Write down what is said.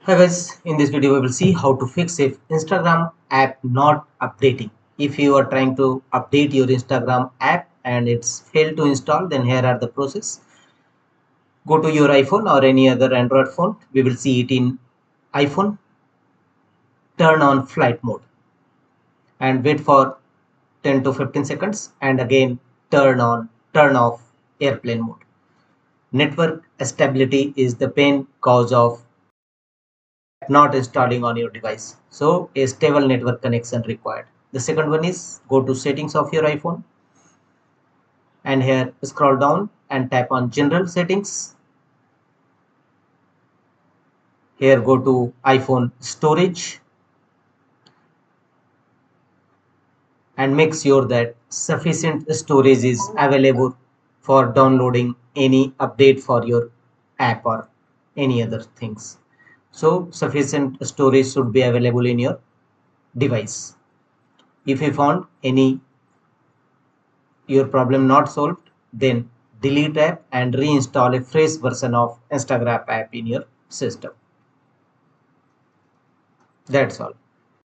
Hi guys, in this video we will see how to fix if Instagram app not updating. If you are trying to update your Instagram app and it's failed to install, then here are the process. Go to your iPhone or any other Android phone. We will see it in iPhone. Turn on flight mode and wait for 10 to 15 seconds and again turn off airplane mode. Network stability is the main cause of not installing on your device, so a stable network connection required. The second one is go to settings of your iPhone and here scroll down and tap on general settings. Here go to iPhone storage and make sure that sufficient storage is available for downloading any update for your app or any other things. So sufficient storage should be available in your device. If you found any your problem not solved, then delete app and reinstall a fresh version of Instagram app in your system. That's all.